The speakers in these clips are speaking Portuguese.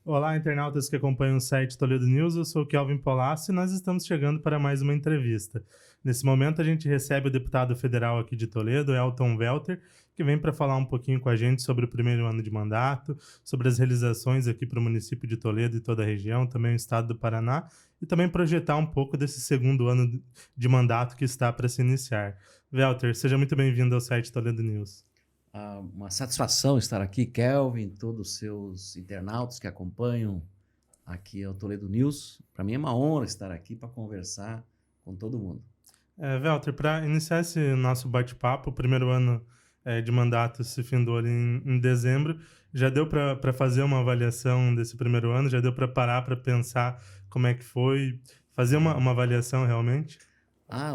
Olá, internautas que acompanham o site Toledo News, eu sou o Kelvin Polassi e nós estamos chegando para mais uma entrevista. Nesse momento a gente recebe o deputado federal aqui de Toledo, Elton Welter, que vem para falar um pouquinho com a gente sobre o primeiro ano de mandato, sobre as realizações aqui para o município de Toledo e toda a região, também o estado do Paraná, e também projetar um pouco desse segundo ano de mandato que está para se iniciar. Welter, seja muito bem-vindo ao site Toledo News. Uma satisfação estar aqui, Kelvin, todos os seus internautas que acompanham aqui o Toledo News. Para mim é uma honra estar aqui para conversar com todo mundo. Welter, para iniciar esse nosso bate-papo, o primeiro ano de mandato se findou ali em dezembro. Já deu para fazer uma avaliação desse primeiro ano? Já deu para parar para pensar como é que foi? Fazer uma avaliação realmente?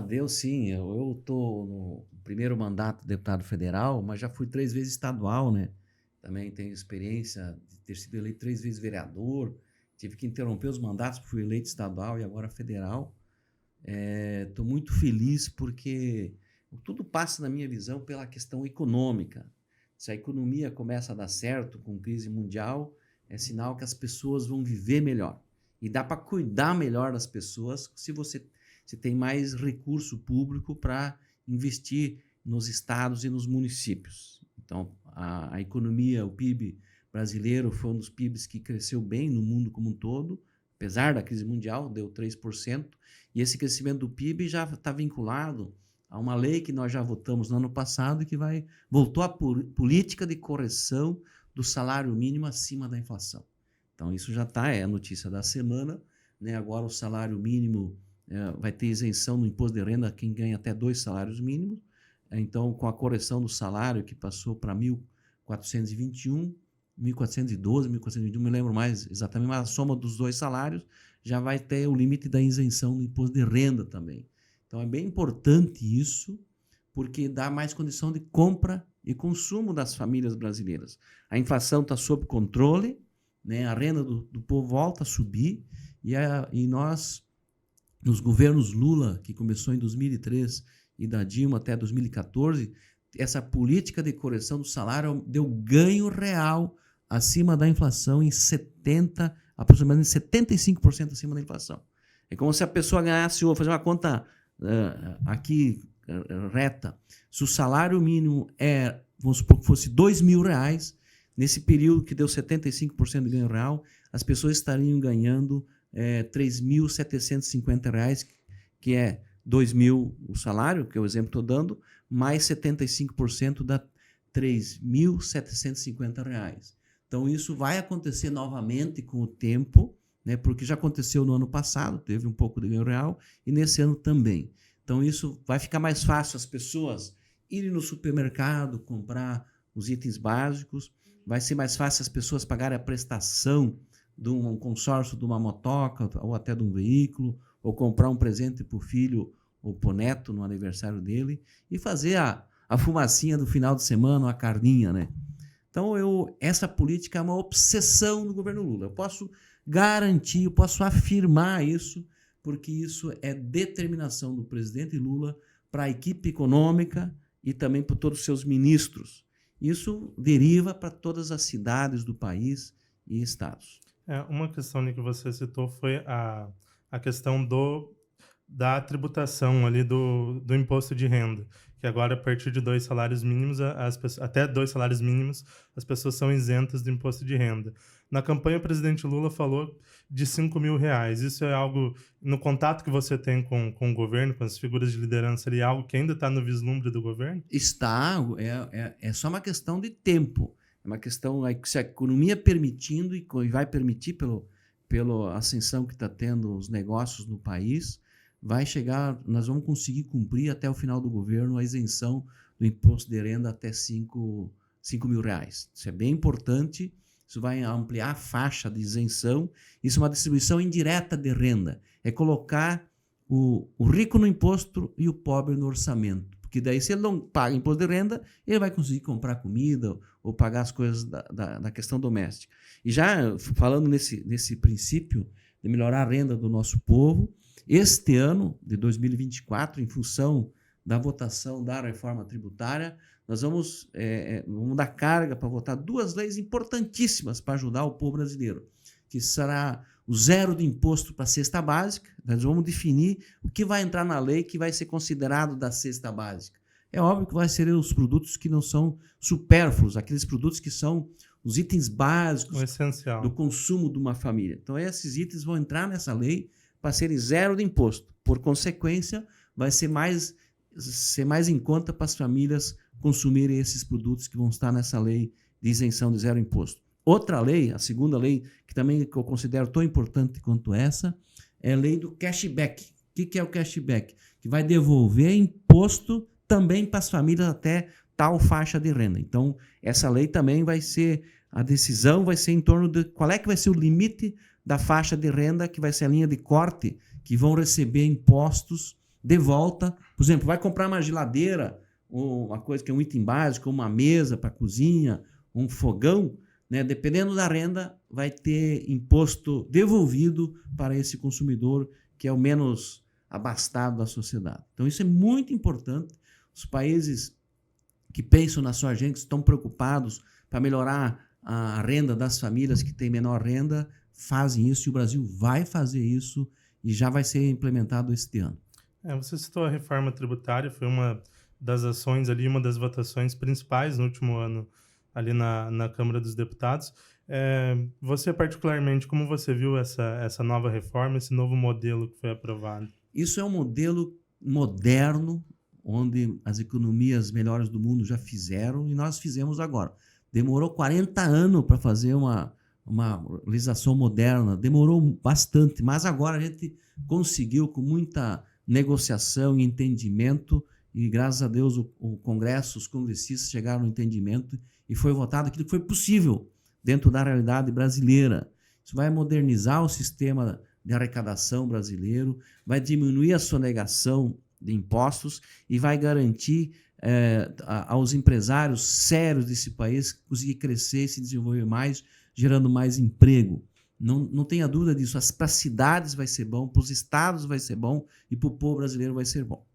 Deu sim. Eu estou no primeiro mandato de deputado federal, mas já fui 3 vezes estadual, né? Também tenho experiência de ter sido eleito 3 vezes vereador. Tive que interromper os mandatos, porque fui eleito estadual e agora federal. Estou muito feliz porque tudo passa, na minha visão, pela questão econômica. Se a economia começa a dar certo com crise mundial, é sinal que as pessoas vão viver melhor. E dá para cuidar melhor das pessoas se você tem mais recurso público para investir nos estados e nos municípios. Então, a economia, o PIB brasileiro foi um dos PIBs que cresceu bem no mundo como um todo, apesar da crise mundial, deu 3%, e esse crescimento do PIB já está vinculado a uma lei que nós já votamos no ano passado e que voltou à política de correção do salário mínimo acima da inflação. Então, isso já está, é a notícia da semana, né? Agora o salário mínimo vai ter isenção no imposto de renda a quem ganha até 2 salários mínimos. Então, com a correção do salário, que passou para 1.421, 1.412, 1.421, não me lembro mais exatamente, mas a soma dos 2 salários já vai ter o limite da isenção no imposto de renda também. Então, é bem importante isso, porque dá mais condição de compra e consumo das famílias brasileiras. A inflação está sob controle, né? A renda do povo volta a subir e nós, nos governos Lula, que começou em 2003, e da Dilma até 2014, essa política de correção do salário deu ganho real acima da inflação em aproximadamente 75% acima da inflação. É como se a pessoa ganhasse, vou fazer uma conta aqui reta, se o salário mínimo vamos supor que fosse R$2.000, nesse período que deu 75% de ganho real, as pessoas estariam ganhando R$3.750, que é 2.000 o salário, que é o exemplo que estou dando, mais 75% dá R$3.750. Então, isso vai acontecer novamente com o tempo, né, porque já aconteceu no ano passado, teve um pouco de ganho real, e nesse ano também. Então, isso vai ficar mais fácil as pessoas irem no supermercado, comprar os itens básicos, vai ser mais fácil as pessoas pagarem a prestação de um consórcio de uma motoca ou até de um veículo, ou comprar um presente para o filho ou para o neto no aniversário dele, e fazer a fumacinha do final de semana, a carninha, né? Então, essa política é uma obsessão do governo Lula. Eu posso garantir, eu posso afirmar isso, porque isso é determinação do presidente Lula para a equipe econômica e também para todos os seus ministros. Isso deriva para todas as cidades do país e estados. Uma questão que você citou foi a questão da tributação ali do imposto de renda, que agora, a partir de 2 salários mínimos, até 2 salários mínimos, as pessoas são isentas do imposto de renda. Na campanha, o presidente Lula falou de R$5.000. Isso é algo, no contato que você tem com o governo, com as figuras de liderança ali, algo que ainda está no vislumbre do governo? Está, é só uma questão de tempo. É uma questão, se a economia permitindo, e vai permitir pela ascensão que está tendo os negócios no país, vai chegar, nós vamos conseguir cumprir até o final do governo a isenção do imposto de renda até R$5.000. Isso é bem importante, isso vai ampliar a faixa de isenção, isso é uma distribuição indireta de renda, é colocar o rico no imposto e o pobre no orçamento, porque daí se ele não paga imposto de renda, ele vai conseguir comprar comida ou pagar as coisas da questão doméstica. E já falando nesse princípio de melhorar a renda do nosso povo, este ano de 2024, em função da votação da reforma tributária, nós vamos dar carga para votar 2 leis importantíssimas para ajudar o povo brasileiro, que será o zero de imposto para a cesta básica. Nós vamos definir o que vai entrar na lei que vai ser considerado da cesta básica. É óbvio que vai ser os produtos que não são supérfluos, aqueles produtos que são os itens básicos do consumo de uma família. Então, esses itens vão entrar nessa lei para serem zero de imposto. Por consequência, vai ser mais em conta para as famílias consumirem esses produtos que vão estar nessa lei de isenção de zero imposto. Outra lei, a segunda lei, que eu considero tão importante quanto essa, é a lei do cashback. O que é o cashback? Que vai devolver imposto também para as famílias até tal faixa de renda. Então, essa lei também a decisão vai ser em torno de qual é que vai ser o limite da faixa de renda, que vai ser a linha de corte, que vão receber impostos de volta. Por exemplo, vai comprar uma geladeira, ou uma coisa que é um item básico, uma mesa para cozinha, um fogão, né? Dependendo da renda, vai ter imposto devolvido para esse consumidor que é o menos abastado da sociedade. Então, isso é muito importante. Os países que pensam na sua gente, estão preocupados para melhorar a renda das famílias que têm menor renda, fazem isso, e o Brasil vai fazer isso e já vai ser implementado este ano. Você citou a reforma tributária, foi uma das ações ali, uma das votações principais no último ano ali na Câmara dos Deputados. Você particularmente, como você viu essa nova reforma, esse novo modelo que foi aprovado? Isso é um modelo moderno, onde as economias melhores do mundo já fizeram e nós fizemos agora. Demorou 40 anos para fazer uma legislação moderna, demorou bastante, mas agora a gente conseguiu com muita negociação e entendimento, e graças a Deus o Congresso, os congressistas chegaram no entendimento e foi votado aquilo que foi possível dentro da realidade brasileira. Isso vai modernizar o sistema de arrecadação brasileiro, vai diminuir a sonegação de impostos e vai garantir aos empresários sérios desse país conseguir crescer e se desenvolver mais, gerando mais emprego. Não tenha dúvida disso. Para as cidades vai ser bom, para os estados vai ser bom e para o povo brasileiro vai ser bom.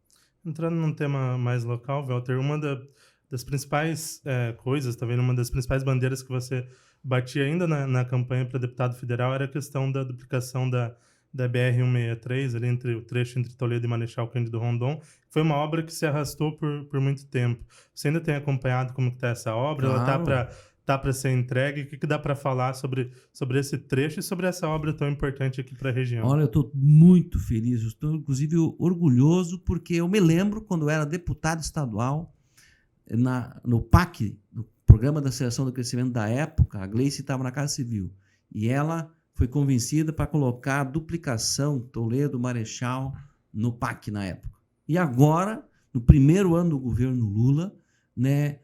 Entrando num tema mais local, Walter, uma das principais coisas, talvez uma das principais bandeiras que você batia ainda na campanha para deputado federal era a questão da duplicação da BR-163, ali o trecho entre Toledo e Marechal Cândido Rondon. Foi uma obra que se arrastou por muito tempo. Você ainda tem acompanhado como está essa obra? Claro. Ela está para ser entregue? O que dá para falar sobre esse trecho e sobre essa obra tão importante aqui para a região? Olha, eu estou muito feliz, estou inclusive orgulhoso, porque eu me lembro quando eu era deputado estadual, no PAC, no Programa da Aceleração do Crescimento da época, a Gleice estava na Casa Civil, e ela foi convencida para colocar a duplicação Toledo-Marechal no PAC na época. E agora, no primeiro ano do governo Lula, né,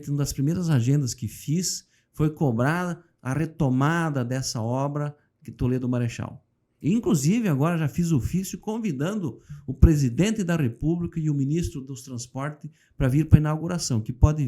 uma das primeiras agendas que fiz foi cobrar a retomada dessa obra de Toledo-Marechal. Inclusive, agora já fiz ofício convidando o presidente da República e o ministro dos Transportes para vir para a inauguração, que pode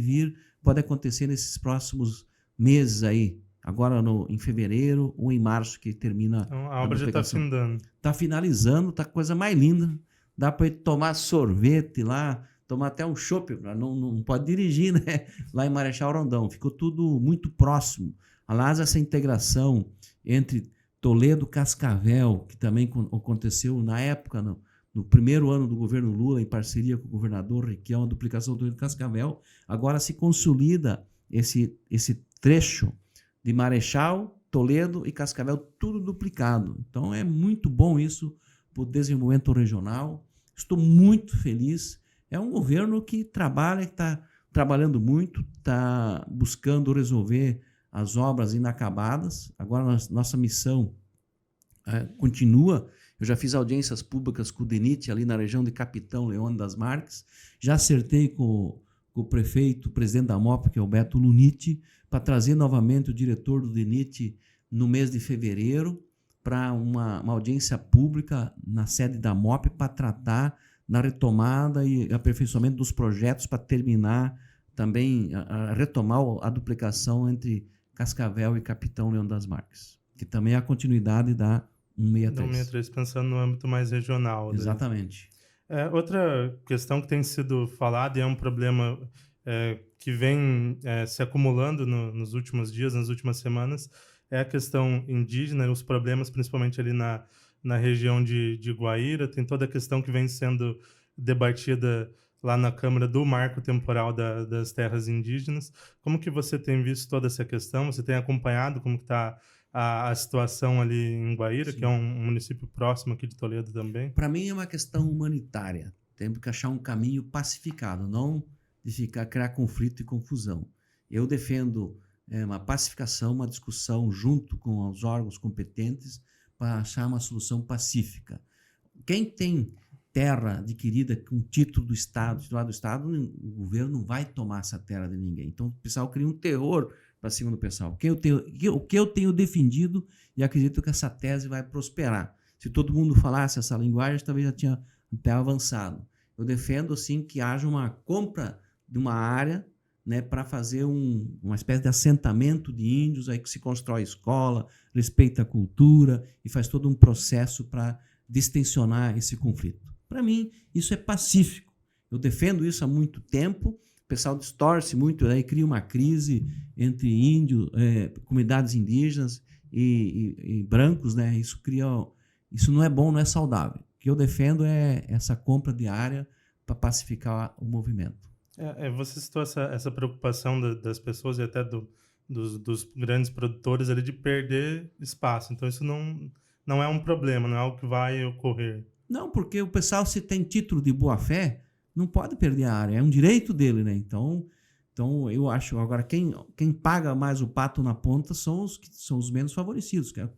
acontecer nesses próximos meses aí, agora em fevereiro ou em março, que termina então, a obra já está findando. Está finalizando, está a coisa mais linda. Dá para ir tomar sorvete lá, tomar até um chopp, não pode dirigir, né? Lá em Marechal Rondon. Ficou tudo muito próximo. Aliás, essa integração entre Toledo e Cascavel, que também aconteceu na época, no primeiro ano do governo Lula, em parceria com o governador Requião, a duplicação do Toledo e Cascavel, agora se consolida esse trecho de Marechal, Toledo e Cascavel, tudo duplicado. Então é muito bom isso para o desenvolvimento regional. Estou muito feliz. É um governo que está trabalhando muito, está buscando resolver as obras inacabadas. Agora nossa missão continua. Eu já fiz audiências públicas com o DENIT ali na região de Capitão Leone das Marques. Já acertei com o prefeito, o presidente da MOP, que é o Beto Luniti, para trazer novamente o diretor do DENIT no mês de fevereiro para uma audiência pública na sede da MOP para tratar na retomada e aperfeiçoamento dos projetos para terminar também, retomar a duplicação entre Cascavel e Capitão Leone das Marques, que também é a continuidade da 163. Da 163, pensando no âmbito mais regional. Exatamente. Outra questão que tem sido falada e é um problema que vem se acumulando nos últimos dias, nas últimas semanas, é a questão indígena, os problemas principalmente ali na região de Guaíra, tem toda a questão que vem sendo debatida lá na Câmara do Marco Temporal das Terras Indígenas. Como que você tem visto toda essa questão? Você tem acompanhado como que está a situação ali em Guaíra, que é Sim. um município próximo aqui de Toledo também? Para mim é uma questão humanitária. Temos que achar um caminho pacificado, não de ficar criar conflito e confusão. Eu defendo uma pacificação, uma discussão junto com os órgãos competentes para achar uma solução pacífica. Quem tem terra adquirida com título do Estado, titular do Estado, o governo não vai tomar essa terra de ninguém. Então o pessoal cria um terror para cima do pessoal. O que eu tenho defendido e acredito que essa tese vai prosperar. Se todo mundo falasse essa linguagem, talvez já tinha até avançado. Eu defendo, sim, que haja uma compra de uma área, né, para fazer uma espécie de assentamento de índios, aí que se constrói escola, respeita a cultura e faz todo um processo para distensionar esse conflito. Para mim, isso é pacífico. Eu defendo isso há muito tempo. O pessoal distorce muito, aí cria uma crise entre índios, comunidades indígenas e brancos, né? Isso não é bom, não é saudável. O que eu defendo é essa compra de área para pacificar o movimento. Você citou essa preocupação das pessoas e até dos grandes produtores ali de perder espaço. Então, isso não é um problema, não é algo que vai ocorrer. Não, porque o pessoal, se tem título de boa-fé, não pode perder a área. É um direito dele, né? Então eu acho. Agora, quem paga mais o pato na ponta são os menos favorecidos, que é o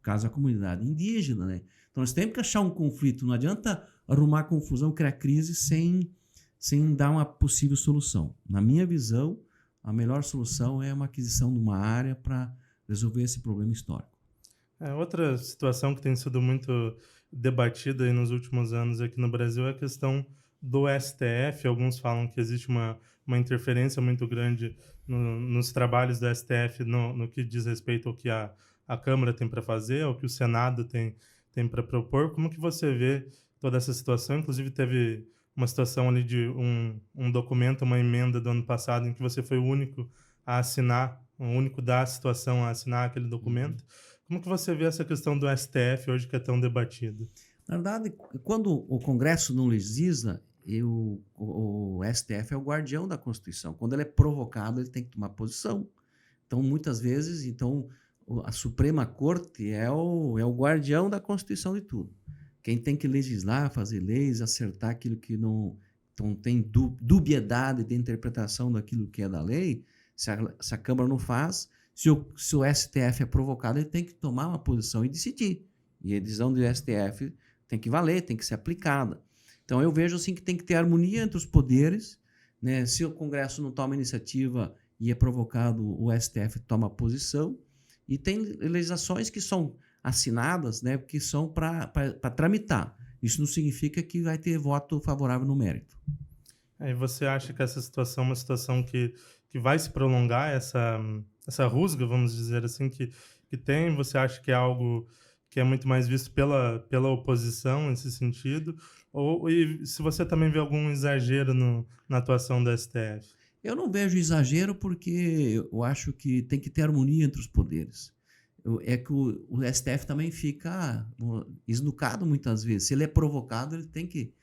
caso da comunidade indígena, né? Então, nós temos que achar um conflito. Não adianta arrumar confusão, criar crise sem dar uma possível solução. Na minha visão, a melhor solução é uma aquisição de uma área para resolver esse problema histórico. Outra situação que tem sido muito debatida aí nos últimos anos aqui no Brasil é a questão do STF. Alguns falam que existe uma interferência muito grande nos trabalhos do STF no que diz respeito ao que a Câmara tem para fazer, ao que o Senado tem para propor. Como que você vê toda essa situação? Inclusive, teve uma situação ali de um documento, uma emenda do ano passado, em que você foi o único a assinar, o único da situação a assinar aquele documento. Como que você vê essa questão do STF hoje que é tão debatido? Na verdade, quando o Congresso não legisla, o STF é o guardião da Constituição. Quando ele é provocado, ele tem que tomar posição. Então, muitas vezes, a Suprema Corte é o guardião da Constituição de tudo. Quem tem que legislar, fazer leis, acertar aquilo que não tem dubiedade de interpretação daquilo que é da lei, se a Câmara não faz, se o STF é provocado, ele tem que tomar uma posição e decidir. E a decisão do STF tem que valer, tem que ser aplicada. Então, eu vejo assim que tem que ter harmonia entre os poderes, né? Se o Congresso não toma iniciativa e é provocado, o STF toma posição. E tem legislações que são assinadas, né, que são para tramitar. Isso não significa que vai ter voto favorável no mérito. E você acha que essa situação é uma situação que vai se prolongar, essa rusga, vamos dizer assim, que tem? Você acha que é algo que é muito mais visto pela oposição nesse sentido? E se você também vê algum exagero na atuação do STF? Eu não vejo exagero porque eu acho que tem que ter harmonia entre os poderes. É que o STF também fica esnucado muitas vezes. Se ele é provocado, ele tem que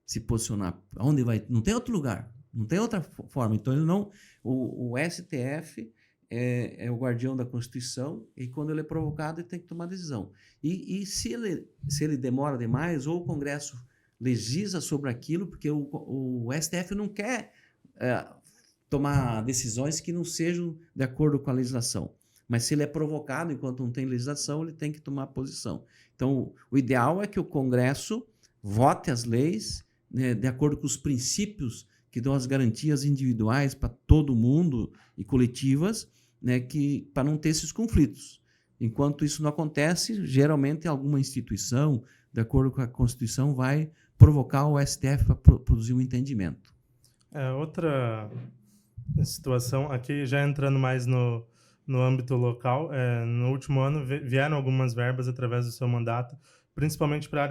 se posicionar. Onde vai? Não tem outro lugar, não tem outra forma. Então, o STF é o guardião da Constituição e quando ele é provocado, ele tem que tomar decisão. E se ele demora demais, ou o Congresso legisla sobre aquilo, porque o STF não quer tomar decisões que não sejam de acordo com a legislação. Mas se ele é provocado enquanto não tem legislação, ele tem que tomar posição. Então, o ideal é que o Congresso vote as leis, né, de acordo com os princípios que dão as garantias individuais para todo mundo e coletivas, né, para não ter esses conflitos. Enquanto isso não acontece, geralmente alguma instituição, de acordo com a Constituição, vai provocar o STF para produzir um entendimento. Outra situação, aqui já entrando mais no âmbito local, no último ano vieram algumas verbas através do seu mandato, principalmente para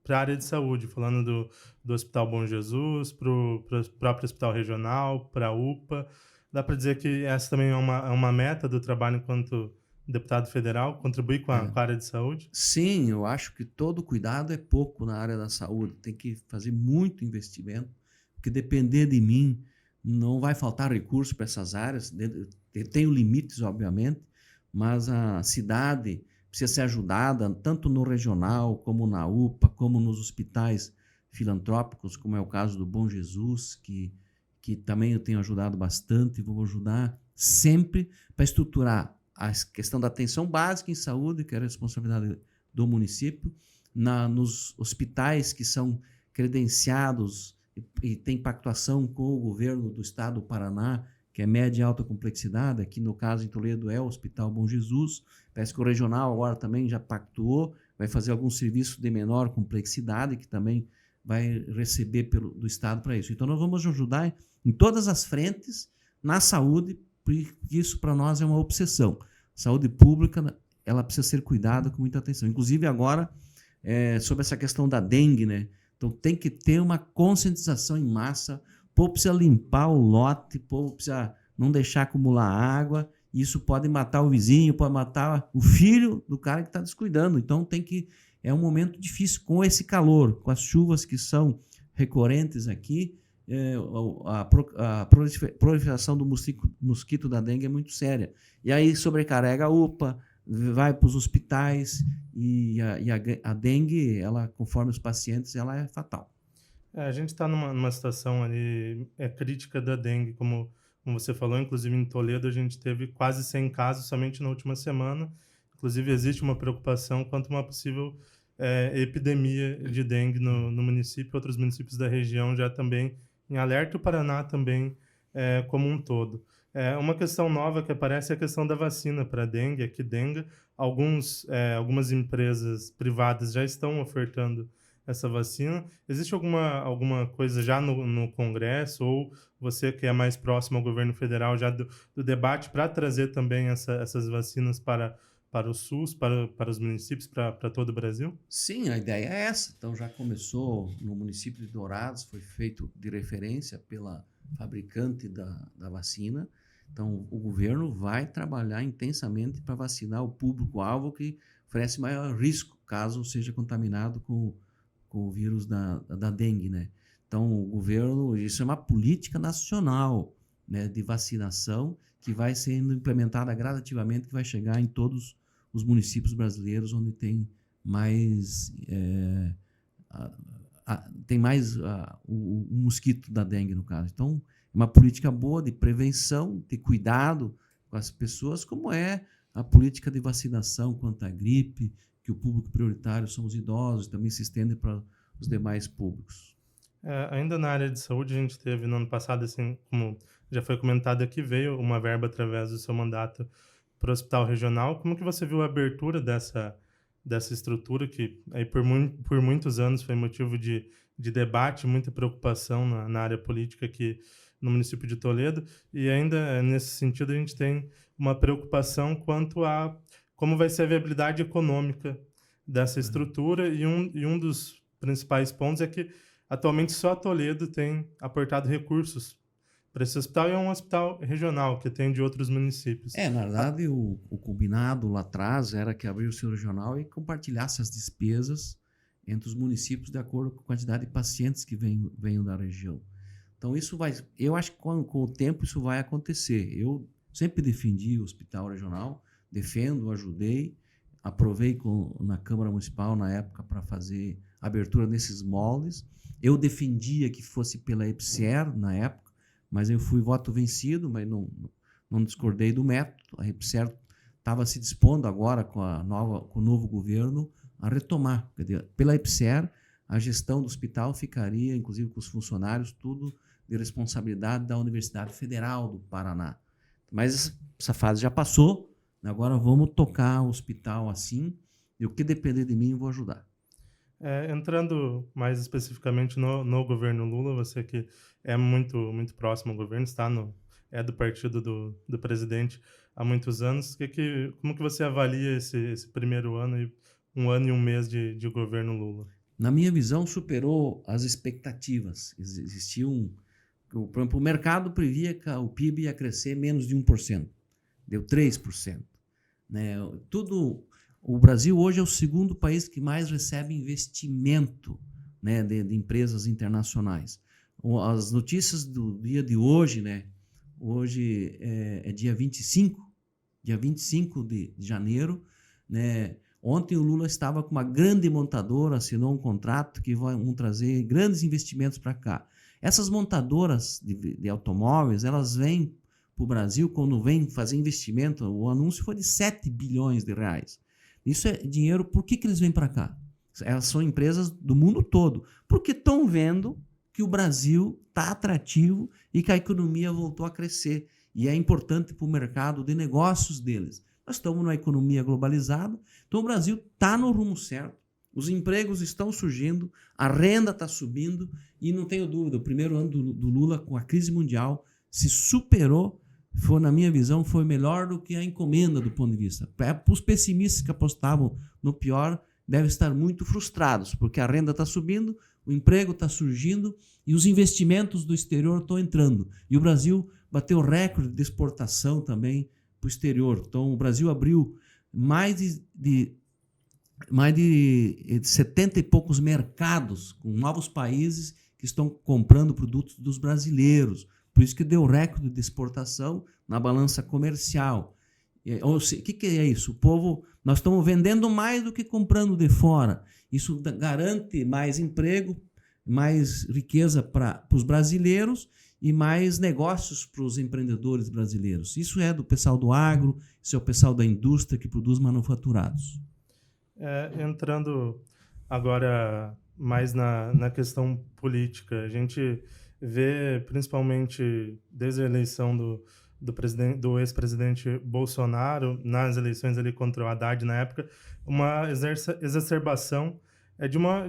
a área de saúde, falando do Hospital Bom Jesus, para o próprio Hospital Regional, para a UPA. Dá para dizer que essa também é uma meta do trabalho enquanto deputado federal, contribuir com É. com a área de saúde? Sim, eu acho que todo cuidado é pouco na área da saúde. Tem que fazer muito investimento, porque depender de mim, não vai faltar recurso para essas áreas. Tenho limites, obviamente, mas a cidade precisa ser ajudada, tanto no regional, como na UPA, como nos hospitais filantrópicos, como é o caso do Bom Jesus, que também eu tenho ajudado bastante e vou ajudar sempre para estruturar a questão da atenção básica em saúde, que é a responsabilidade do município, nos hospitais que são credenciados e têm pactuação com o governo do estado do Paraná, que é média e alta complexidade, aqui no caso em Toledo é o Hospital Bom Jesus, parece que o regional agora também já pactuou, vai fazer algum serviço de menor complexidade, que também vai receber do estado para isso. Então nós vamos ajudar em todas as frentes na saúde, porque isso para nós é uma obsessão. Saúde pública, ela precisa ser cuidada com muita atenção. Inclusive agora, sobre essa questão da dengue, né? Então tem que ter uma conscientização em massa, o povo precisa limpar o lote, o povo precisa não deixar acumular água, isso pode matar o vizinho, pode matar o filho do cara que está descuidando. Então é um momento difícil com esse calor, com as chuvas que são recorrentes aqui, a proliferação do mosquito da dengue é muito séria. E aí sobrecarrega a UPA, vai para os hospitais e a dengue, ela, conforme os pacientes, ela é fatal. A gente está numa situação ali crítica da dengue, como você falou, inclusive em Toledo a gente teve quase 100 casos somente na última semana. Inclusive existe uma preocupação quanto a uma possível epidemia de dengue no município. Outros municípios da região já também em alerta, o Paraná também como um todo. Uma questão nova que aparece é a questão da vacina para dengue, a Qdenga. Algumas empresas privadas já estão ofertando essa vacina. Existe alguma coisa já no Congresso, ou você que é mais próximo ao governo federal já do debate para trazer também essas vacinas para o SUS, para os municípios, para todo o Brasil? Sim, a ideia é essa. Então já começou no município de Dourados, foi feito de referência pela fabricante da vacina. Então o governo vai trabalhar intensamente para vacinar o público-alvo que oferece maior risco caso seja contaminado com o vírus da dengue, né? Então o governo, isso é uma política nacional, né, de vacinação que vai sendo implementada gradativamente, que vai chegar em todos os municípios brasileiros onde tem mais o mosquito da dengue, no caso. Então, é uma política boa de prevenção, de cuidado com as pessoas, como é a política de vacinação contra a gripe, que o público prioritário são os idosos, também se estende para os demais públicos. Ainda na área de saúde, a gente teve no ano passado, assim, como já foi comentado aqui, veio uma verba através do seu mandato para o hospital regional. Como que você viu a abertura dessa estrutura que aí por muitos anos foi motivo de debate, muita preocupação na área política aqui no município de Toledo, e ainda nesse sentido a gente tem uma preocupação quanto a como vai ser a viabilidade econômica dessa estrutura, e um dos principais pontos é que atualmente só Toledo tem aportado recursos para esse hospital, e é um hospital regional que tem de outros municípios. Na verdade, o combinado lá atrás era que abrisse o regional e compartilhasse as despesas entre os municípios de acordo com a quantidade de pacientes que venham da região. Então, eu acho que com o tempo isso vai acontecer. Eu sempre defendi o hospital regional, defendo, ajudei, aprovei na Câmara Municipal na época para fazer a abertura nesses moldes. Eu defendia que fosse pela EPSER na época, mas eu fui voto vencido, mas não discordei do método. A EPSER estava se dispondo agora com o novo governo a retomar. Quer dizer, pela EPSER, a gestão do hospital ficaria, inclusive com os funcionários, tudo de responsabilidade da Universidade Federal do Paraná. Mas essa fase já passou, agora vamos tocar o hospital assim, e o que depender de mim eu vou ajudar. Entrando mais especificamente no governo Lula, você que é muito, muito próximo ao governo, é do partido do presidente há muitos anos, como que você avalia esse primeiro ano e 1 ano e 1 mês de governo Lula? Na minha visão, superou as expectativas. Por exemplo, o mercado previa que o PIB ia crescer menos de 1%, deu 3%. né? O Brasil hoje é o segundo país que mais recebe investimento, né, de empresas internacionais. As notícias do dia de hoje, né? Hoje é dia 25 de janeiro, né? Ontem o Lula estava com uma grande montadora, assinou um contrato que vão trazer grandes investimentos para cá. Essas montadoras de automóveis, elas vêm para o Brasil, quando vêm fazer investimento, o anúncio foi de 7 bilhões de reais. Isso é dinheiro, por que eles vêm para cá? Elas são empresas do mundo todo, porque estão vendo que o Brasil está atrativo e que a economia voltou a crescer. E é importante para o mercado de negócios deles. Nós estamos numa economia globalizada, então o Brasil está no rumo certo. Os empregos estão surgindo, a renda está subindo e não tenho dúvida, o primeiro ano do Lula com a crise mundial se superou, na minha visão, foi melhor do que a encomenda do ponto de vista. Para os pessimistas que apostavam no pior, devem estar muito frustrados, porque a renda está subindo, o emprego está surgindo e os investimentos do exterior estão entrando. E o Brasil bateu recorde de exportação também para o exterior. Então, o Brasil abriu mais de 70 e poucos mercados com novos países que estão comprando produtos dos brasileiros. Por isso que deu recorde de exportação na balança comercial. O que é isso? O povo, nós estamos vendendo mais do que comprando de fora. Isso garante mais emprego, mais riqueza para os brasileiros e mais negócios para os empreendedores brasileiros. Isso é do pessoal do agro, isso é o pessoal da indústria que produz manufaturados. Entrando agora mais na questão política, a gente vê, principalmente desde a eleição do ex-presidente Bolsonaro, nas eleições ali contra o Haddad na época, uma exacerbação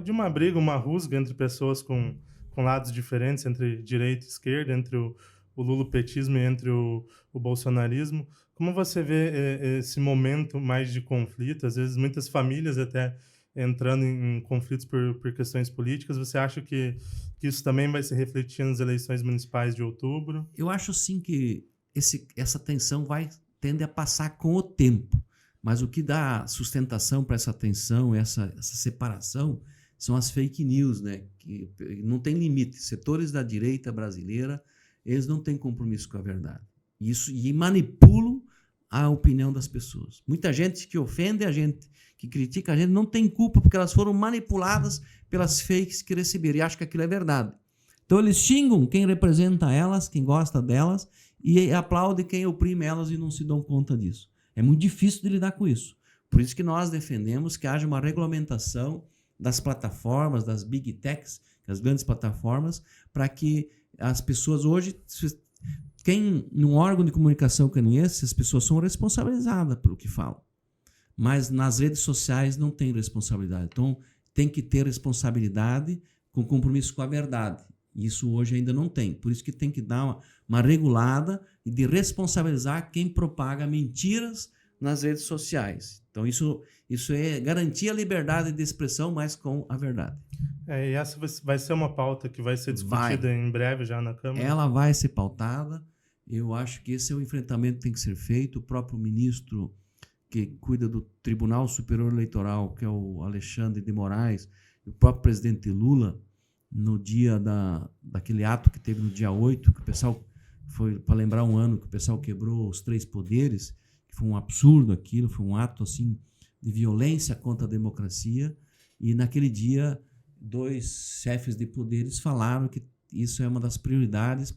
de uma briga, uma rusga entre pessoas com lados diferentes, entre direita e esquerda, entre o lulopetismo e entre o bolsonarismo. Como você vê esse momento mais de conflito? Às vezes muitas famílias até entrando em conflitos por questões políticas. Você acha que isso também vai se refletir nas eleições municipais de outubro? Eu acho sim que essa tensão tende a passar com o tempo. Mas o que dá sustentação para essa tensão, essa separação, são as fake news, né? Que não tem limite. Setores da direita brasileira, eles não têm compromisso com a verdade. E manipulam a opinião das pessoas. Muita gente que ofende a gente, que critica a gente, não tem culpa porque elas foram manipuladas pelas fakes que receberam e acham que aquilo é verdade. Então eles xingam quem representa elas, quem gosta delas, e aplaudem quem oprime elas e não se dão conta disso. É muito difícil de lidar com isso. Por isso que nós defendemos que haja uma regulamentação das plataformas, das big techs, das grandes plataformas, para que as pessoas hoje, num órgão de comunicação que nem esse, as pessoas são responsabilizadas pelo que falam. Mas nas redes sociais não tem responsabilidade. Então tem que ter responsabilidade com compromisso com a verdade. Isso hoje ainda não tem. Por isso que tem que dar uma regulada e de responsabilizar quem propaga mentiras nas redes sociais. Então isso é garantir a liberdade de expressão, mas com a verdade. E essa vai ser uma pauta que vai ser discutida em breve já na Câmara? Ela vai ser pautada. Eu acho que esse é o enfrentamento que tem que ser feito. O próprio ministro que cuida do Tribunal Superior Eleitoral, que é o Alexandre de Moraes, e o próprio presidente Lula, no dia daquele ato que teve no dia 8, que o pessoal foi para lembrar um ano que o pessoal quebrou os 3 poderes, que foi um absurdo aquilo, foi um ato assim de violência contra a democracia, e naquele dia 2 chefes de poderes falaram que isso é uma das prioridades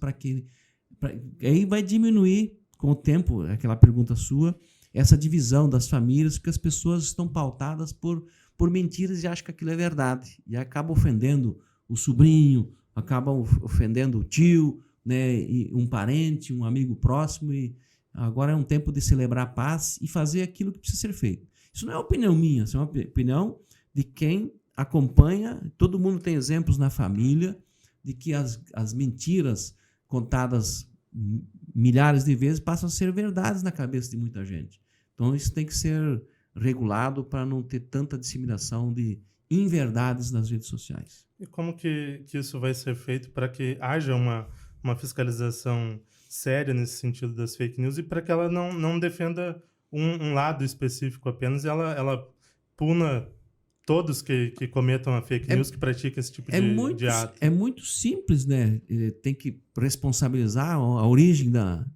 aí vai diminuir com o tempo, aquela pergunta sua, essa divisão das famílias, porque as pessoas estão pautadas por mentiras e acham que aquilo é verdade, e acabam ofendendo o sobrinho, acabam ofendendo o tio, né, e um parente, um amigo próximo, e agora é um tempo de celebrar a paz e fazer aquilo que precisa ser feito. Isso não é opinião minha, isso é uma opinião de quem acompanha. Todo mundo tem exemplos na família de que as mentiras contadas milhares de vezes passam a ser verdades na cabeça de muita gente. Então isso tem que ser regulado para não ter tanta disseminação de inverdades nas redes sociais. E como que isso vai ser feito para que haja uma fiscalização séria nesse sentido das fake news e para que ela não defenda um lado específico apenas e ela puna todos que cometam a fake news, que praticam esse tipo de ato. É muito simples, né? Tem que responsabilizar a origem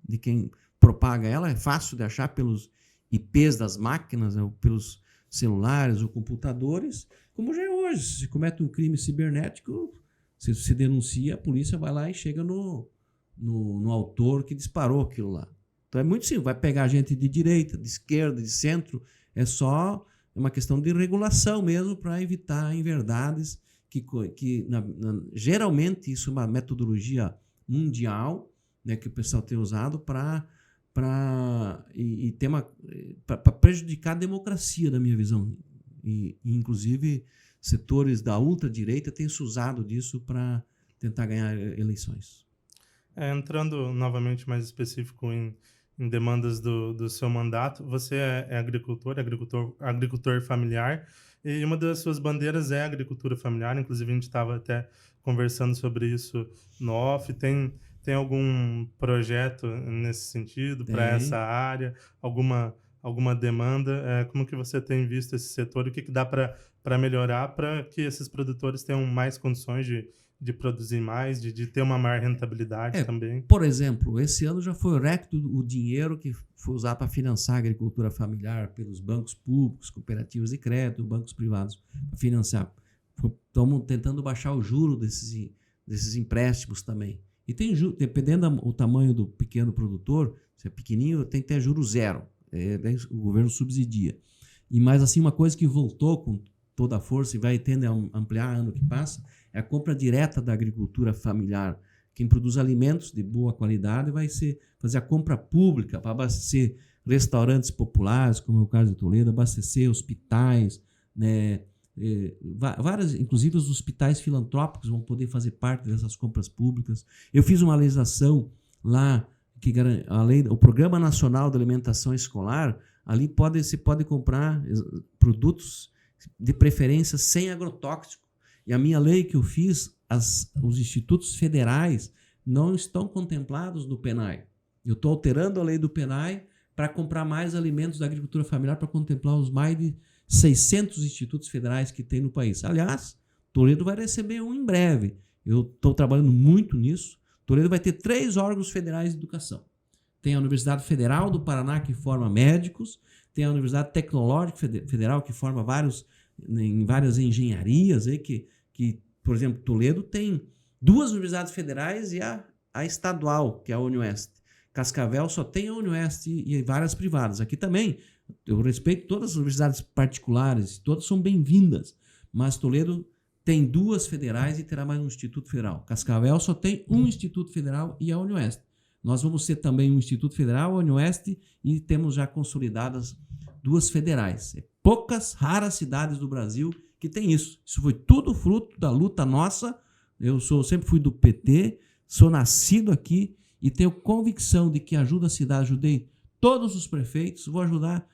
de quem propaga ela. É fácil de achar pelos IPs das máquinas, né? Ou pelos celulares ou computadores, como já é hoje. Se comete um crime cibernético, se denuncia, a polícia vai lá e chega no autor que disparou aquilo lá. Então é muito simples. Vai pegar gente de direita, de esquerda, de centro. É uma questão de regulação mesmo para evitar inverdades que geralmente isso é uma metodologia mundial, né, que o pessoal tem usado para prejudicar a democracia, na minha visão. E inclusive setores da ultradireita têm se usado disso para tentar ganhar eleições. Entrando novamente mais específico em demandas do seu mandato, você é agricultor familiar, e uma das suas bandeiras é a agricultura familiar. Inclusive a gente estava até conversando sobre isso no off. Tem algum projeto nesse sentido para essa área? Alguma demanda? Como que você tem visto esse setor? E o que dá para melhorar para que esses produtores tenham mais condições de produzir mais, de ter uma maior rentabilidade também? Por exemplo, esse ano já foi recorde o dinheiro que foi usado para financiar a agricultura familiar pelos bancos públicos, cooperativas de crédito, bancos privados, para financiar. Estamos tentando baixar o juro desses empréstimos também. E dependendo do tamanho do pequeno produtor, se é pequenininho, tem que ter juro zero. O governo subsidia. E mais assim, uma coisa que voltou com toda a força e vai tender a ampliar ano que passa, é a compra direta da agricultura familiar. Quem produz alimentos de boa qualidade vai fazer a compra pública para abastecer restaurantes populares, como é o caso de Toledo, abastecer hospitais, né? Inclusive os hospitais filantrópicos vão poder fazer parte dessas compras públicas. Eu fiz uma legislação lá, o Programa Nacional de Alimentação Escolar, ali se pode comprar produtos de preferência sem agrotóxico. E a minha lei que eu fiz, os institutos federais não estão contemplados no PNAE. Eu estou alterando a lei do PNAE para comprar mais alimentos da agricultura familiar, para contemplar os mais de 600 institutos federais que tem no país. Aliás, Toledo vai receber um em breve. Eu estou trabalhando muito nisso. Toledo vai ter 3 órgãos federais de educação. Tem a Universidade Federal do Paraná, que forma médicos, tem a Universidade Tecnológica Federal, que forma várias engenharias, que, por exemplo, Toledo tem 2 universidades federais e a estadual, que é a Unioeste. Cascavel só tem a Unioeste e várias privadas. Aqui também, eu respeito todas as universidades particulares, todas são bem-vindas, mas Toledo tem 2 federais e terá mais um Instituto Federal. Cascavel só tem um Instituto Federal e a Unioeste. Nós vamos ter também um Instituto Federal, a Unioeste, e temos já consolidadas 2 federais. Poucas, raras cidades do Brasil que tem isso. Isso foi tudo fruto da luta nossa. Eu sempre fui do PT, sou nascido aqui e tenho convicção de que ajudo a cidade. Ajudei todos os prefeitos, vou ajudar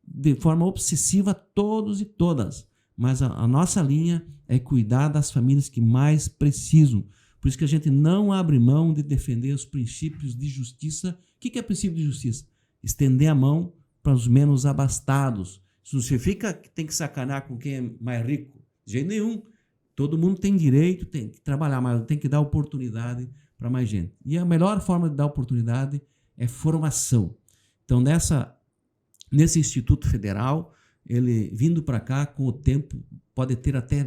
de forma obsessiva todos e todas. Mas a nossa linha é cuidar das famílias que mais precisam. Por isso que a gente não abre mão de defender os princípios de justiça. O que é princípio de justiça? Estender a mão para os menos abastados. Isso não significa que tem que sacanear com quem é mais rico. De jeito nenhum. Todo mundo tem direito, tem que trabalhar, mas tem que dar oportunidade para mais gente. E a melhor forma de dar oportunidade é formação. Então, nesse Instituto Federal, ele vindo para cá, com o tempo, pode ter até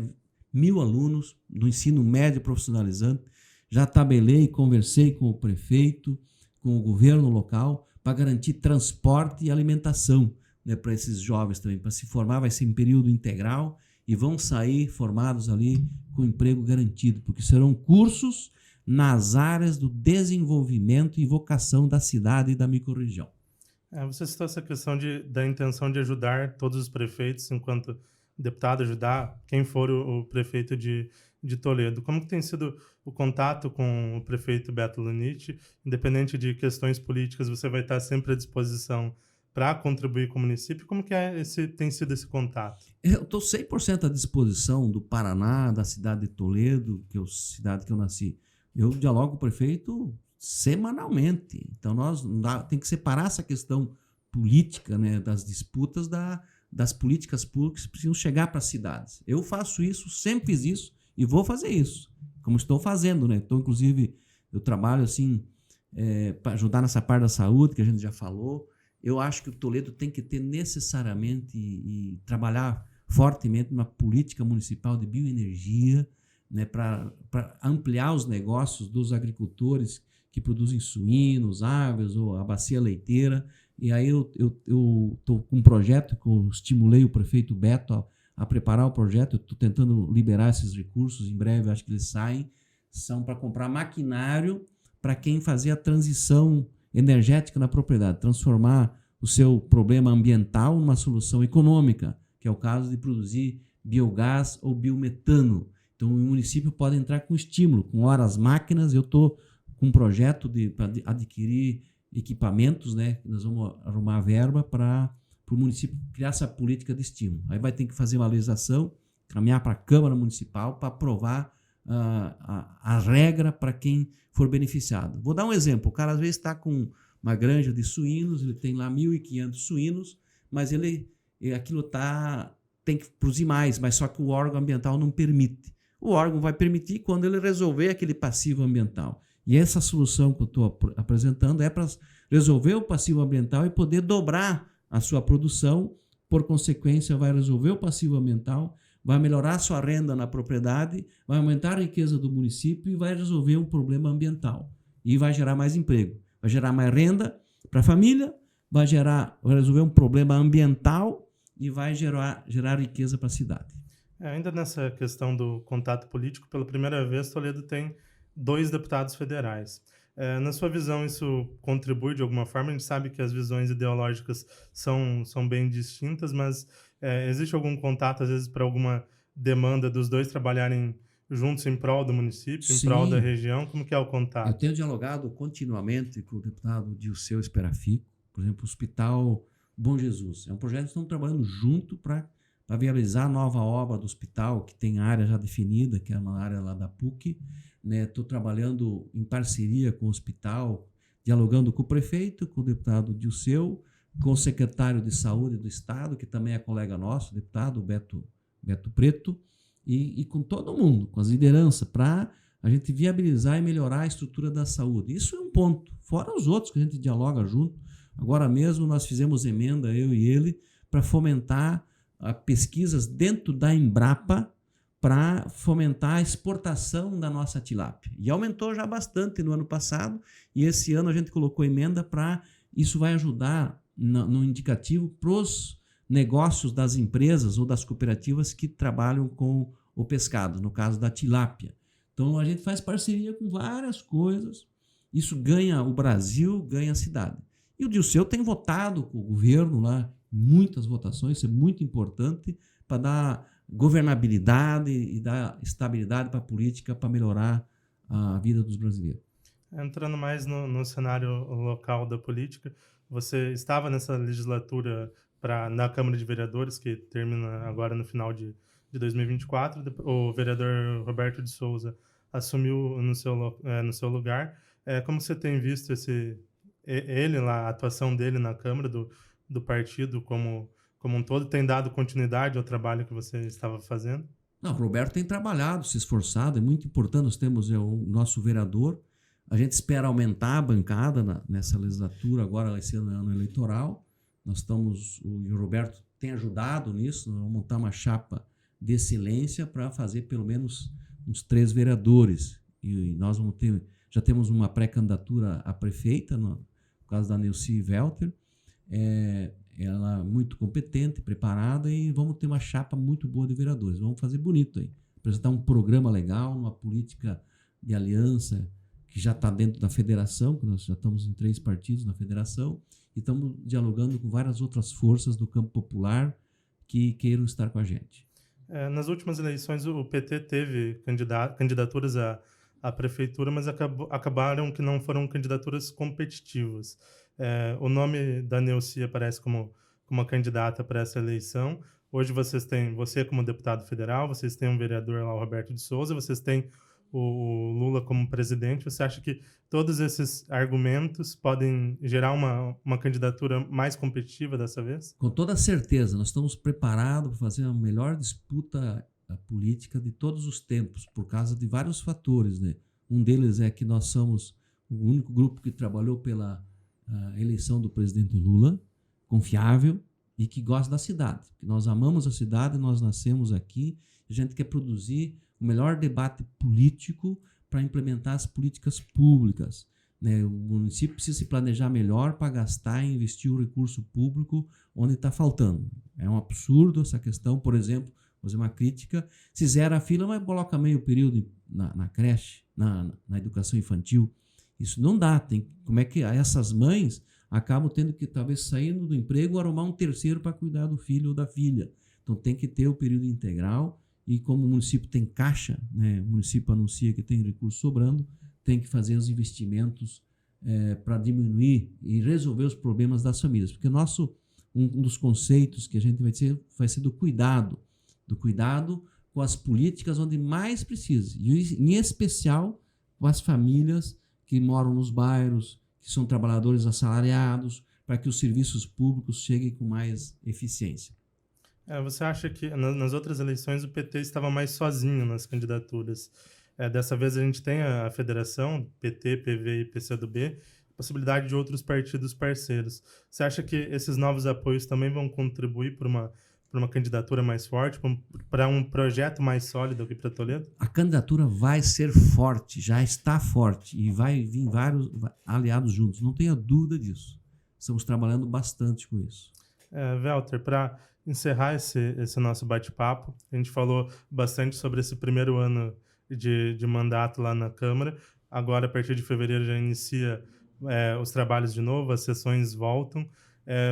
1.000 alunos do ensino médio profissionalizante. Já tabelei e conversei com o prefeito, com o governo local, para garantir transporte e alimentação, né, para esses jovens também. Para se formar, vai ser em período integral e vão sair formados ali com emprego garantido, porque serão cursos nas áreas do desenvolvimento e vocação da cidade e da microrregião. Você citou essa questão da intenção de ajudar todos os prefeitos, enquanto deputado, ajudar quem for o prefeito de Toledo. Como que tem sido o contato com o prefeito Beto Luniti? Independente de questões políticas, você vai estar sempre à disposição para contribuir com o município. Como que tem sido esse contato? Eu estou 100% à disposição do Paraná, da cidade de Toledo, que é a cidade que eu nasci. Eu dialogo com o prefeito semanalmente. Então, tem que separar essa questão política, né, das disputas das políticas públicas que precisam chegar para as cidades. Eu faço isso, sempre fiz isso e vou fazer isso, como estou fazendo, né? Então, inclusive, eu trabalho assim para ajudar nessa parte da saúde, que a gente já falou. Eu acho que o Toledo tem que ter necessariamente e trabalhar fortemente numa política municipal de bioenergia, né, para ampliar os negócios dos agricultores que produzem suínos, aves ou a bacia leiteira. E aí eu estou com um projeto que eu estimulei o prefeito Beto a preparar o projeto. Eu estou tentando liberar esses recursos, em breve acho que eles saem, são para comprar maquinário para quem fazer a transição energética na propriedade, transformar o seu problema ambiental numa solução econômica, que é o caso de produzir biogás ou biometano. Então o município pode entrar com estímulo, com horas máquinas. Eu estou com um projeto para adquirir equipamentos, né? Nós vamos arrumar a verba para o município criar essa política de estímulo. Aí vai ter que fazer uma legislação, caminhar para a Câmara Municipal para aprovar a regra para quem for beneficiado. Vou dar um exemplo. O cara às vezes está com uma granja de suínos, ele tem lá 1.500 suínos, mas aquilo tem que produzir mais, mas só que o órgão ambiental não permite. O órgão vai permitir quando ele resolver aquele passivo ambiental. E essa solução que eu estou apresentando é para resolver o passivo ambiental e poder dobrar a sua produção. Por consequência, vai resolver o passivo ambiental, vai melhorar a sua renda na propriedade, vai aumentar a riqueza do município e vai resolver um problema ambiental. E vai gerar mais emprego, vai gerar mais renda para a família, vai resolver um problema ambiental e vai gerar riqueza para a cidade. Ainda nessa questão do contato político, pela primeira vez, Toledo tem 2 deputados federais. Na sua visão, isso contribui de alguma forma? A gente sabe que as visões ideológicas são bem distintas, mas existe algum contato, às vezes, para alguma demanda dos dois trabalharem juntos em prol do município, em prol da região? Como que é o contato? Eu tenho dialogado continuamente com o deputado Dilceu Esperafico, por exemplo, o Hospital Bom Jesus. É um projeto que estamos trabalhando junto para viabilizar a nova obra do hospital, que tem área já definida, que é uma área lá da PUC. Estou trabalhando em parceria com o hospital, dialogando com o prefeito, com o deputado Dilceu, com o secretário de saúde do estado, que também é colega nosso, o deputado Beto Preto, e com todo mundo, com as lideranças, para a gente viabilizar e melhorar a estrutura da saúde. Isso é um ponto, fora os outros que a gente dialoga junto. Agora mesmo nós fizemos emenda, eu e ele, para fomentar pesquisas dentro da Embrapa, para fomentar a exportação da nossa tilápia. E aumentou já bastante no ano passado, e esse ano a gente colocou emenda para isso vai ajudar no indicativo para os negócios das empresas ou das cooperativas que trabalham com o pescado, no caso da tilápia. Então a gente faz parceria com várias coisas, isso ganha o Brasil, ganha a cidade. E o Dilceu tem votado com o governo lá, muitas votações, isso é muito importante para dar governabilidade e dar estabilidade para a política, para melhorar a vida dos brasileiros. Entrando mais no cenário local da política, você estava nessa legislatura na Câmara de Vereadores, que termina agora no final de 2024, o vereador Roberto de Souza assumiu no seu lugar. Como você tem visto ele lá, a atuação dele na Câmara do partido como um todo, tem dado continuidade ao trabalho que você estava fazendo? Não, o Roberto tem trabalhado, se esforçado, é muito importante. Nós temos o nosso vereador, a gente espera aumentar a bancada nessa legislatura, agora esse ano eleitoral. O Roberto tem ajudado nisso, nós vamos montar uma chapa de excelência para fazer pelo menos uns 3 vereadores. E nós já temos uma pré-candidatura a prefeita, no caso da Neuci Welter. Ela é muito competente, preparada, e vamos ter uma chapa muito boa de vereadores. Vamos fazer bonito aí. Apresentar um programa legal, uma política de aliança que já está dentro da federação, que nós já estamos em 3 partidos na federação, e estamos dialogando com várias outras forças do campo popular que queiram estar com a gente. Nas últimas eleições, o PT teve candidaturas à prefeitura, mas acabaram que não foram candidaturas competitivas. O nome da Neuci aparece como uma candidata para essa eleição. Hoje você como deputado federal, vocês têm um vereador lá, o Roberto de Souza, vocês têm o Lula como presidente, você acha que todos esses argumentos podem gerar uma candidatura mais competitiva dessa vez? Com toda certeza, nós estamos preparados para fazer a melhor disputa política de todos os tempos, por causa de vários fatores, né? Um deles é que nós somos o único grupo que trabalhou pela eleição do presidente Lula, confiável e que gosta da cidade. Nós amamos a cidade, nós nascemos aqui, a gente quer produzir o melhor debate político para implementar as políticas públicas, né? O município precisa se planejar melhor para gastar e investir o recurso público onde está faltando. É um absurdo essa questão, por exemplo, vou fazer uma crítica, se zera a fila, mas coloca meio período na creche, na educação infantil. Isso não dá. Como é que essas mães acabam tendo que, talvez, saindo do emprego, arrumar um terceiro para cuidar do filho ou da filha? Então tem que ter o período integral e como o município tem caixa, né, o município anuncia que tem recurso sobrando, tem que fazer os investimentos para diminuir e resolver os problemas das famílias. Porque um dos conceitos que a gente vai ser do cuidado com as políticas onde mais precisa, e em especial com as famílias que moram nos bairros, que são trabalhadores assalariados, para que os serviços públicos cheguem com mais eficiência. Você acha que nas outras eleições o PT estava mais sozinho nas candidaturas? Dessa vez a gente tem a federação, PT, PV e PCdoB, possibilidade de outros partidos parceiros. Você acha que esses novos apoios também vão contribuir para uma candidatura mais forte, para um projeto mais sólido aqui para Toledo? A candidatura vai ser forte, já está forte, e vai vir vários aliados juntos, não tenha dúvida disso. Estamos trabalhando bastante com isso. Walter, para encerrar esse nosso bate-papo, a gente falou bastante sobre esse primeiro ano de mandato lá na Câmara. Agora, a partir de fevereiro, já inicia os trabalhos de novo, as sessões voltam.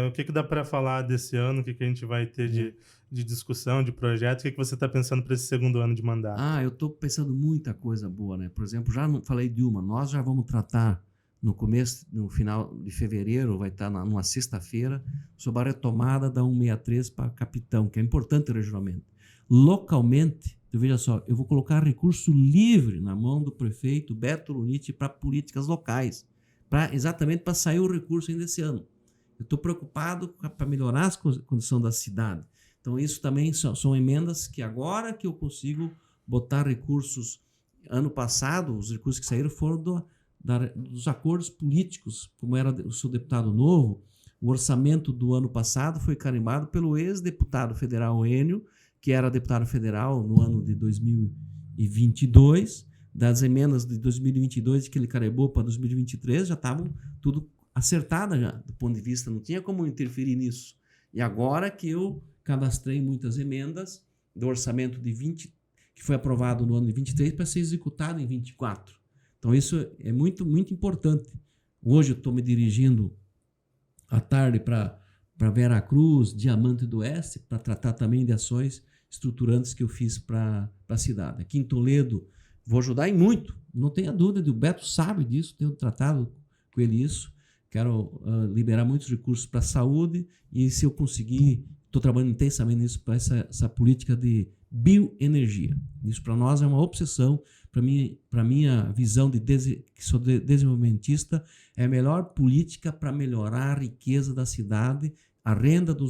O que dá para falar desse ano? O que a gente vai ter de discussão, de projeto? O que você está pensando para esse segundo ano de mandato? Eu estou pensando muita coisa boa, né? Por exemplo, já não falei de uma, nós já vamos tratar no final de fevereiro, vai estar numa sexta-feira, sobre a retomada da 163 para Capitão, que é importante o regionamento. Localmente, veja só, eu vou colocar recurso livre na mão do prefeito Beto Luniti para políticas locais, exatamente para sair o recurso ainda esse ano. Eu estou preocupado para melhorar as condições da cidade. Então, isso também são emendas que agora que eu consigo botar recursos. Ano passado, os recursos que saíram foram dos acordos políticos. Como eu sou deputado novo, o orçamento do ano passado foi carimbado pelo ex-deputado federal Enio, que era deputado federal no ano de 2022. Das emendas de 2022 que ele carimbou para 2023, já estavam tudo acertada já, do ponto de vista, não tinha como interferir nisso. E agora que eu cadastrei muitas emendas do orçamento que foi aprovado no ano de 23 para ser executado em 24. Então isso é muito, muito importante. Hoje eu estou me dirigindo à tarde para Veracruz, Diamante do Oeste, para tratar também de ações estruturantes que eu fiz para a cidade. Aqui em Toledo, vou ajudar em muito, não tenha dúvida, o Beto sabe disso, tenho tratado com ele isso. Quero liberar muitos recursos para a saúde e, se eu conseguir, estou trabalhando intensamente nisso, para essa política de bioenergia. Isso para nós é uma obsessão. Para minha visão que sou desenvolvimentista, é a melhor política para melhorar a riqueza da cidade, a renda do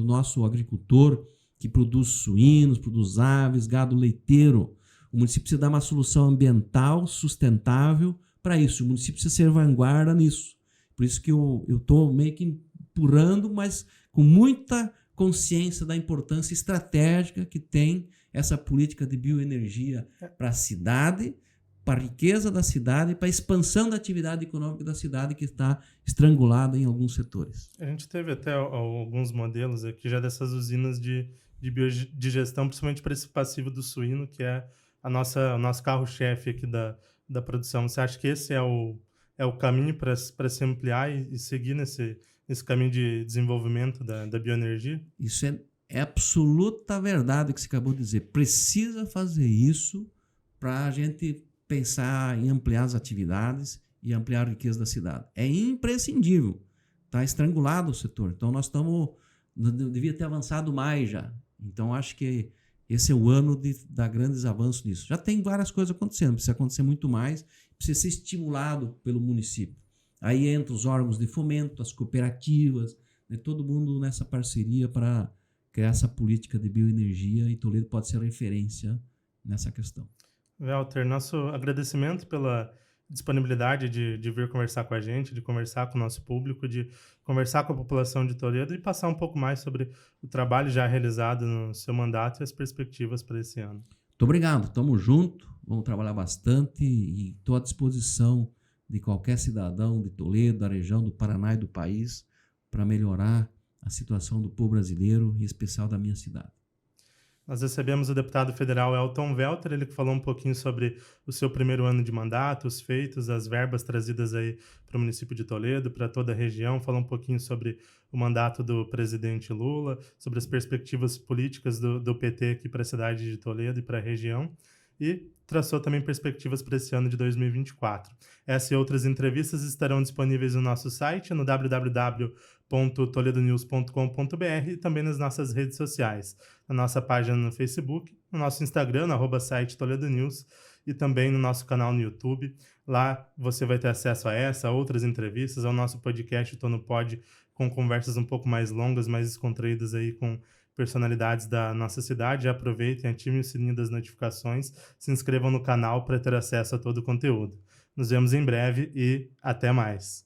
nosso agricultor que produz suínos, produz aves, gado leiteiro. O município precisa dar uma solução ambiental sustentável para isso. O município precisa ser vanguarda nisso. Por isso que eu estou meio que empurrando, mas com muita consciência da importância estratégica que tem essa política de bioenergia para a cidade, para a riqueza da cidade, para a expansão da atividade econômica da cidade, que está estrangulada em alguns setores. A gente teve até alguns modelos aqui já dessas usinas de biodigestão, principalmente para esse passivo do suíno, que é o nosso carro-chefe aqui da produção. Você acha que esse é o caminho para se ampliar e seguir nesse caminho de desenvolvimento da bioenergia? Isso é absoluta verdade que você acabou de dizer. Precisa fazer isso para a gente pensar em ampliar as atividades e ampliar a riqueza da cidade. É imprescindível. Está estrangulado o setor. Então, nós devia ter avançado mais já. Então, acho que esse é o ano de dar grandes avanços nisso. Já tem várias coisas acontecendo, precisa acontecer muito mais, precisa ser estimulado pelo município. Aí entra os órgãos de fomento, as cooperativas, né, todo mundo nessa parceria para criar essa política de bioenergia, e Toledo pode ser referência nessa questão. Walter, nosso agradecimento pela disponibilidade de vir conversar com a gente, de conversar com o nosso público, de conversar com a população de Toledo e passar um pouco mais sobre o trabalho já realizado no seu mandato e as perspectivas para esse ano. Muito obrigado, estamos juntos, vamos trabalhar bastante e estou à disposição de qualquer cidadão de Toledo, da região do Paraná e do país, para melhorar a situação do povo brasileiro, em especial da minha cidade. Nós recebemos o deputado federal Elton Welter, ele que falou um pouquinho sobre o seu primeiro ano de mandato, os feitos, as verbas trazidas aí para o município de Toledo, para toda a região, falou um pouquinho sobre o mandato do presidente Lula, sobre as perspectivas políticas do PT aqui para a cidade de Toledo e para a região, e traçou também perspectivas para esse ano de 2024. Essa e outras entrevistas estarão disponíveis no nosso site, no www.toledonews.com.br e também nas nossas redes sociais, na nossa página no Facebook, no nosso Instagram, no @site Toledo News, e também no nosso canal no YouTube. Lá você vai ter acesso a essa, a outras entrevistas, ao nosso podcast, o Tô no Pod, com conversas um pouco mais longas, mais descontraídas aí com personalidades da nossa cidade. Aproveitem, ativem o sininho das notificações, se inscrevam no canal para ter acesso a todo o conteúdo. Nos vemos em breve e até mais.